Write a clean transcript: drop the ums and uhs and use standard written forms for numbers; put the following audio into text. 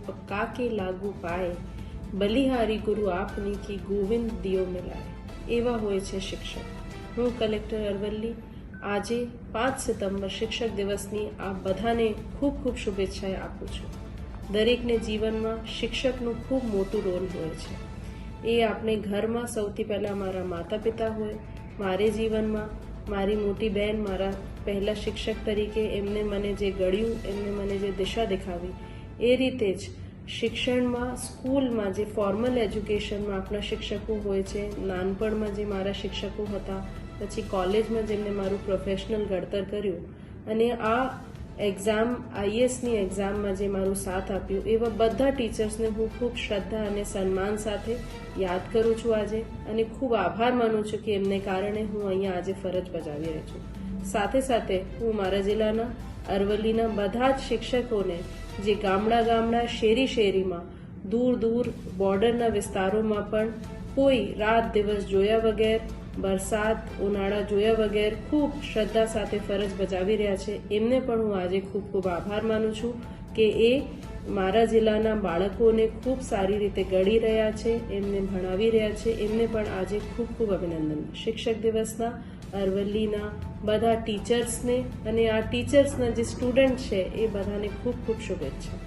पक्का के लागू पाए, बलिहारी गुरु आपनी की गोविंद दियो मिलाए। एवा होय छे शिक्षक। हूँ कलेक्टर अरवल्ली આજે 5 સપ્ટેમ્બર શિક્ષક દિવસની આપ બધાને ખૂબ ખૂબ શુભેચ્છાએ આપું છું। દરેકને જીવનમાં શિક્ષકનું ખૂબ મોટું રોલ હોય છે। એ આપણે ઘરમાં સૌથી પહેલાં મારા માતા પિતા હોય, મારે જીવનમાં મારી મોટી બહેન મારા પહેલા શિક્ષક તરીકે એમને મને જે ઘડ્યું, એમને મને જે દિશા દેખાવી, એ રીતે જ શિક્ષણમાં સ્કૂલમાં જે ફોર્મલ એજ્યુકેશનમાં આપણા શિક્ષકો હોય છે, નાનપણમાં જે મારા શિક્ષકો હતા, પછી કોલેજમાં જેમને મારું પ્રોફેશનલ ઘડતર કર્યું, અને આ એક્ઝામ આઈએસની એક્ઝામમાં જે મારું સાથ આપ્યું, એવા બધા ટીચર્સને હું ખૂબ શ્રદ્ધા અને સન્માન સાથે યાદ કરું છું આજે, અને ખૂબ આભાર માનું છું કે એમને કારણે હું અહીંયા આજે ફરજ બજાવી રહી છું। સાથે સાથે હું મારા જિલ્લાના અરવલ્લીના બધા જ શિક્ષકોને જે ગામડા શેરી શેરીમાં દૂર દૂર બોર્ડરના વિસ્તારોમાં પણ કોઈ રાત દિવસ જોયા વગર, વરસાદ ઉનાળા જોયા વગર ખૂબ શ્રદ્ધા સાથે ફરજ બજાવી રહ્યા છે, એમને પણ હું આજે ખૂબ ખૂબ આભાર માનું છું કે એ મારા જિલ્લાના બાળકોને ખૂબ સારી રીતે ઘડી રહ્યા છે, એમને ભણાવી રહ્યા છે, એમને પણ આજે ખૂબ ખૂબ અભિનંદન। શિક્ષક દિવસના અરવલ્લીના બધા ટીચર્સને અને આ ટીચર્સના જે સ્ટુડન્ટ છે એ બધાને ખૂબ ખૂબ શુભેચ્છા।